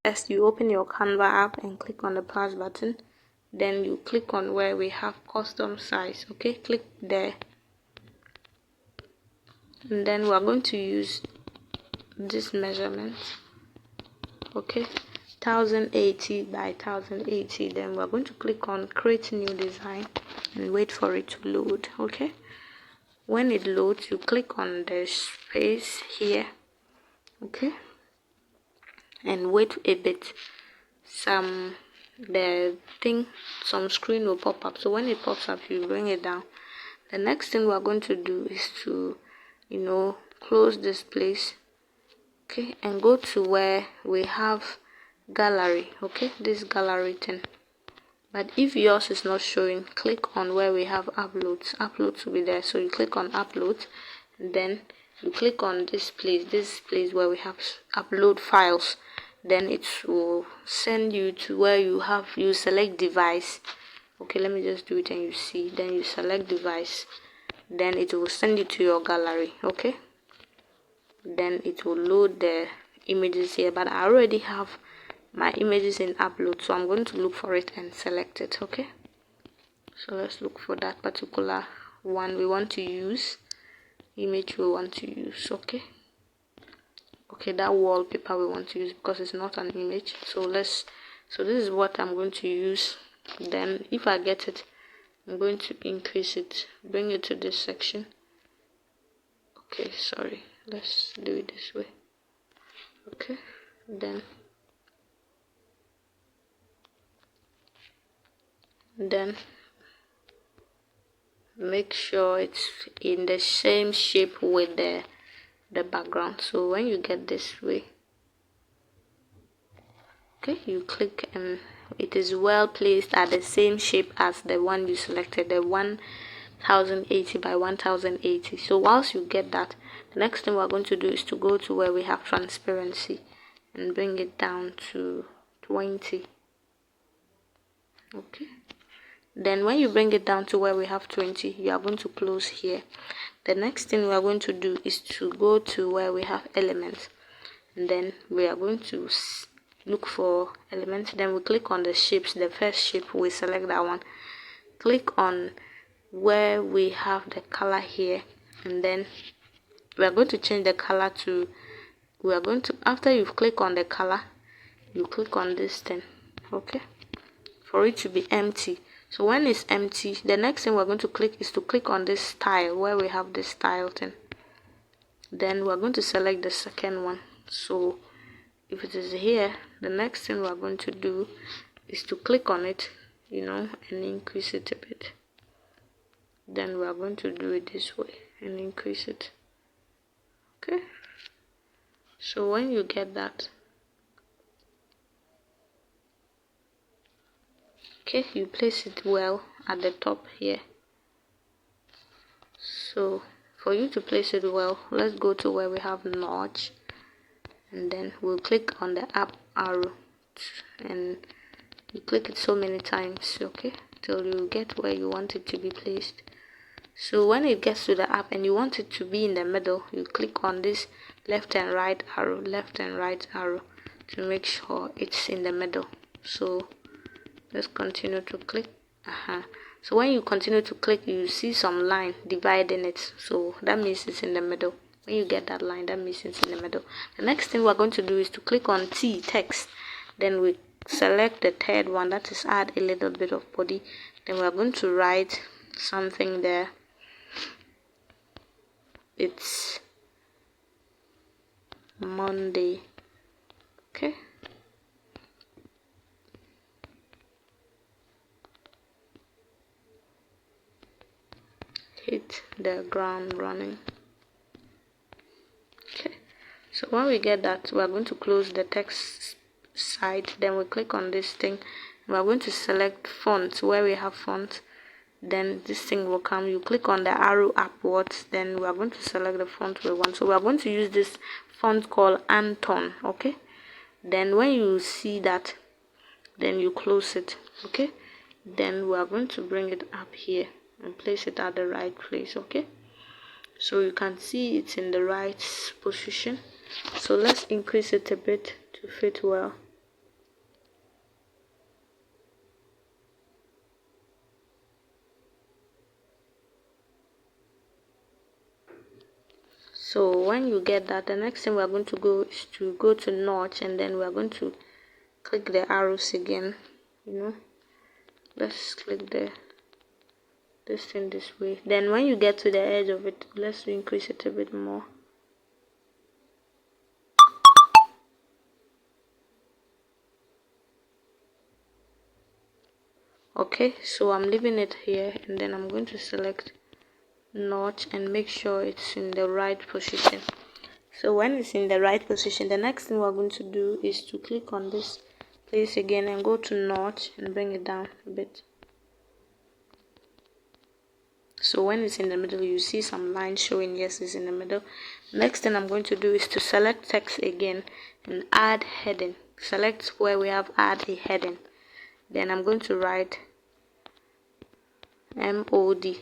First, you open your Canva app and click on the plus button. Then you click on where we have custom size. Okay, click there. And then we are going to use this measurement. Okay, 1080 by 1080. Then we're going to click on create new design and wait for it to load. Okay, when it loads, you click on the space here. Okay, and wait a bit. Some screen will pop up. So when it pops up, you bring it down. The next thing we're going to do is to close this place. Okay, and go to where we have gallery. Okay, this gallery thing. But if yours is not showing, click on where we have uploads. Uploads will be there. So you click on uploads, and then you click on this place where we have upload files. Then it will send you to where you select device. Okay, let me just do it and you see. Then you select device. Then it will send you to your gallery. Okay, then it will load the images here, but I already have my images in upload, so I'm going to look for it and select it. Okay, so let's look for that particular one we want to use, image we want to use. Okay, that wallpaper we want to use because it's not an image. So this is what I'm going to use. Then if I get it, I'm going to increase it, bring it to this section. Okay, sorry, let's do it this way. Okay, then make sure it's in the same shape with the background. So when you get this way, okay, you click and it is well placed at the same shape as the one you selected, the 1080 by 1080. So whilst you get that, the next thing we're going to do is to go to where we have transparency and bring it down to 20. Okay, then when you bring it down to where we have 20, you are going to close here. The next thing we are going to do is to go to where we have elements, and then we are going to look for elements. Then we click on the shapes. The first shape, we select that one, click on where we have the color here, and then we are going to change the color to, after you click on the color, you click on this thing. Okay, for it to be empty. So when it's empty, the next thing we're going to click is to click on this style where we have this style thing. Then we're going to select the second one. So if it is here, the next thing we're going to do is to click on it, and increase it a bit. Then we're going to do it this way and increase it. Okay, so when you get that, okay, you place it well at the top here. So for you to place it well, let's go to where we have notch, and then we'll click on the up arrow, and you click it so many times, okay, till you get where you want it to be placed. So when it gets to the up and you want it to be in the middle, you click on this left and right arrow to make sure it's in the middle. So let's continue to click. So when you continue to click, you see some line dividing it, so that means it's in the middle. When you get that line, that means it's in the middle. The next thing we're going to do is to click on T, text. Then we select the third one, that is add a little bit of body. Then we're going to write something there. It's Monday. Okay, hit the ground running. Okay, so when we get that, we are going to close the text side. Then we click on this thing. We are going to select font where we have font. Then this thing will come. You click on the arrow upwards. Then we are going to select the font we want. So we are going to use this font called Anton. Okay, then when you see that, then you close it. Okay, then we are going to bring it up here and place it at the right place. Okay, so you can see it's in the right position. So let's increase it a bit to fit well. So when you get that, the next thing we're going to go is to go to notch, and then we're going to click the arrows again. Let's click this thing this way. Then when you get to the edge of it, let's increase it a bit more. Okay, so I'm leaving it here, and then I'm going to select notch and make sure it's in the right position. So when it's in the right position, the next thing we're going to do is to click on this place again and go to notch and bring it down a bit. So when it's in the middle, you see some lines showing yes, it's in the middle. Next thing I'm going to do is to select text again and add heading. Select where we have add a heading. Then I'm going to write MOD.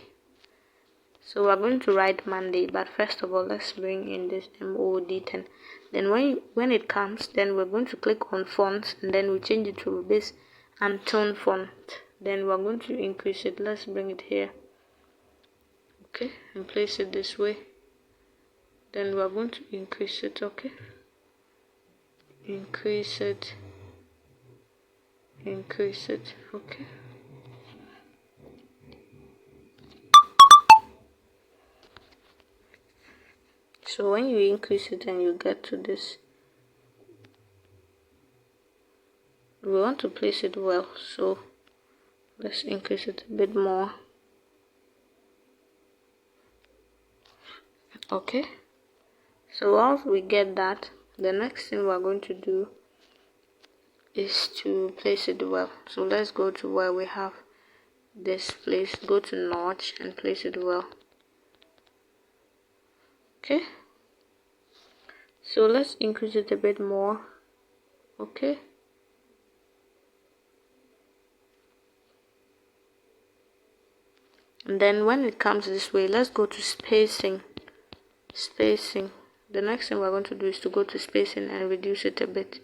So we're going to write Monday, but first of all, let's bring in this MOD 10. Then when it comes, then we're going to click on fonts, and then we change it to this and tone font. Then we're going to increase it. Let's bring it here. Okay, and place it this way. Then we're going to increase it. Okay, increase it. Okay. So when you increase it and you get to this, we want to place it well, so let's increase it a bit more. Okay, so once we get that, the next thing we're going to do is to place it well. So let's go to where we have this place, go to notch and place it well. Okay, so let's increase it a bit more. Okay, and then when it comes this way, let's go to spacing. The next thing we're going to do is to go to spacing and reduce it a bit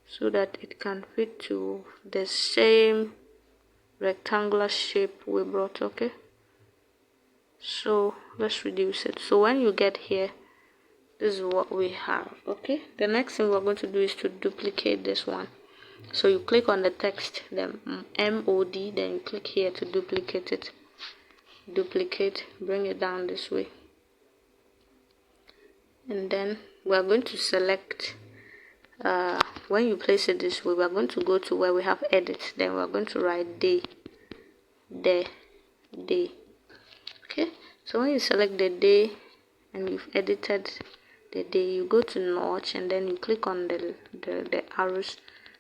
so that it can fit to the same rectangular shape we brought. Okay, so let's reduce it. So when you get here, this is what we have. Okay, the next thing we're going to do is to duplicate this one. So you click on the text, the MOD, then you click here to duplicate it. Duplicate, bring it down this way, and then we're going to select when you place it this way, we're going to go to where we have edit, then we're going to write day. Okay, so when you select the day and you've edited the day, you go to notch and then you click on the arrows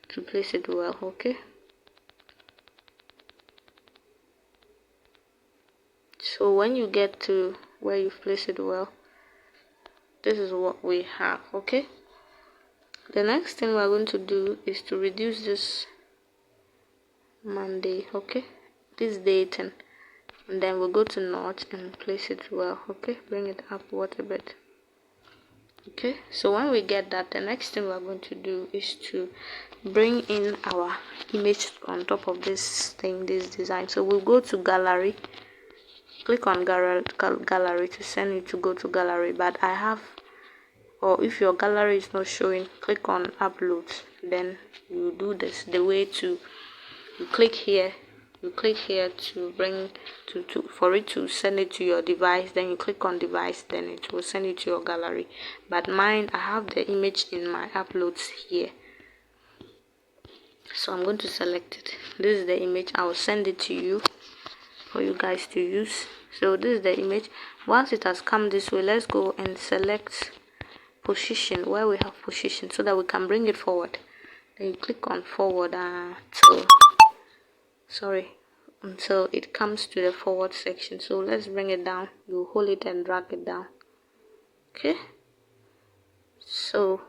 to place it well. Okay, so when you get to where you've placed it well, this is what we have. Okay, the next thing we're going to do is to reduce this Monday. Okay, this date, and then we'll go to notch and place it well. Okay, bring it upward a bit. Okay, so when we get that, the next thing we're going to do is to bring in our image on top of this thing, this design. So we'll go to gallery, click on gallery to send you to go to gallery, but I have, or if your gallery is not showing, click on uploads. Then you do this the way to, you click here to bring for it to send it to your device. Then you click on device, then it will send it to your gallery. But mine, I have the image in my uploads here, so I'm going to select it. This is the image. I will send it to you for you guys to use. So this is the image. Once it has come this way, let's go and select position, where we have position, so that we can bring it forward. Then you click on forward until it comes to the forward section. So let's bring it down. You hold it and drag it down. Okay, so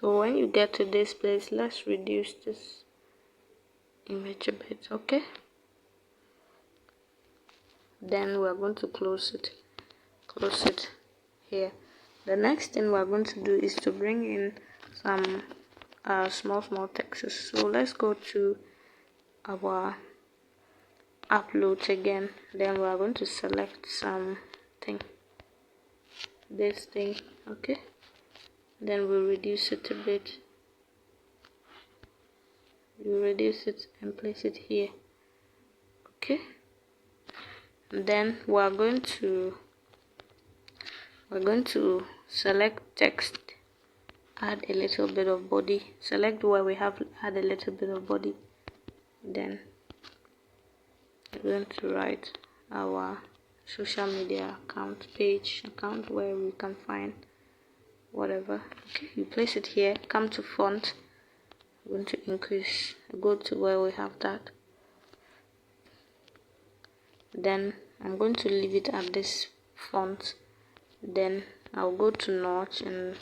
when you get to this place, let's reduce this image a bit. Okay, then we're going to close it here. The next thing we're going to do is to bring in some small texts. So let's go to our uploads again. Then we are going to select something, this thing, okay. Then we'll reduce it a bit. You reduce it and place it here, okay. And then we're going to select text, add a little bit of body, select where we have add a little bit of body. Then we're going to write our social media account where we can find whatever, okay. You place it here, come to font. I'm going to increase, go to where we have that. Then I'm going to leave it at this font. Then I'll go to notch and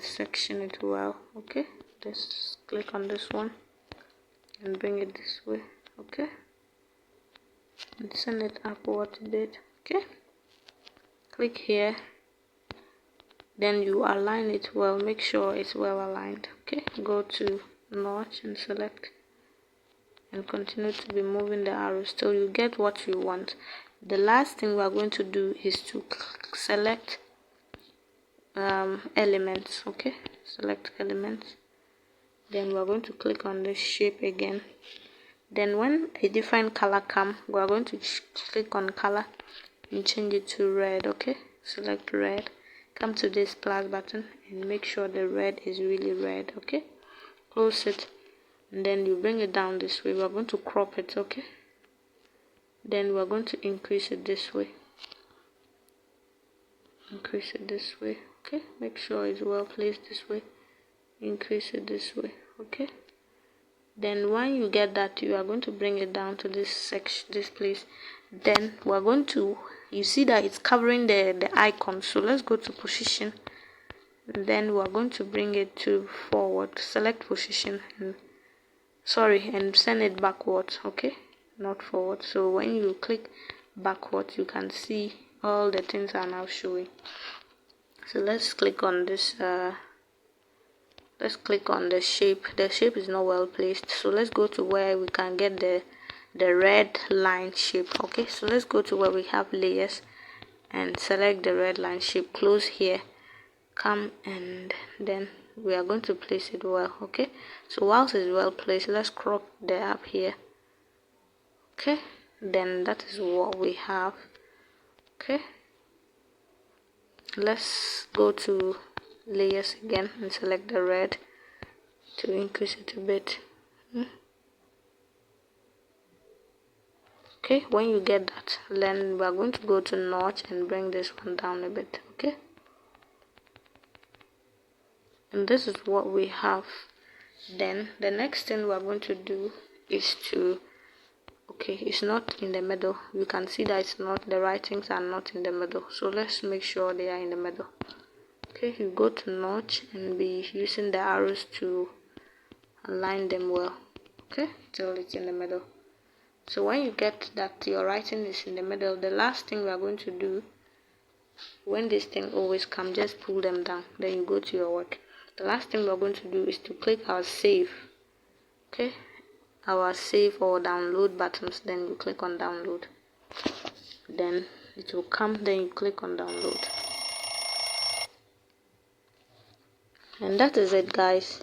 section it well, okay. Just click on this one and bring it this way, okay, and send it upward a bit, okay. Click here, then you align it well, make sure it's well aligned, okay. Go to notch and select and continue to be moving the arrows till you get what you want. The last thing we are going to do is to select elements, okay. Select elements. Then we are going to click on this shape again. Then when a different color comes, we are going to click on color and change it to red, okay. Select red, come to this plus button and make sure the red is really red, okay. Close it, and then you bring it down this way. We are going to crop it, okay. Then we are going to increase it this way, increase it this way, okay. Make sure it's well placed this way, increase it this way, okay. Then when you get that, you are going to bring it down to this section, this place. Then we're going to, you see that it's covering the icon, so let's go to position, and then we're going to bring it to forward. Select position and and send it backwards, okay, not forward. So when you click backwards, you can see all the things are now showing. So let's click on this let's click on the shape. The shape is not well placed, so let's go to where we can get the red line shape, okay. So let's go to where we have layers and select the red line shape. Close here, come, and then we are going to place it well, okay. So whilst it's well placed, let's crop the up here, okay. Then that is what we have, okay. Let's go to layers again and select the red to increase it a bit, okay. When you get that, then we are going to go to notch and bring this one down a bit, okay. And this is what we have. Then the next thing we are going to do is to, okay, it's not in the middle. You can see that it's not, the writings are not in the middle, so let's make sure they are in the middle, okay. You go to notch and be using the arrows to align them well, okay, till it's in the middle. So when you get that your writing is in the middle, the last thing we are going to do, when this thing always comes, just pull them down, then you go to your work. The last thing we are going to do is to click our save, okay, our save or download buttons. Then you click on download, then it will come, then you click on download, and that is it, guys.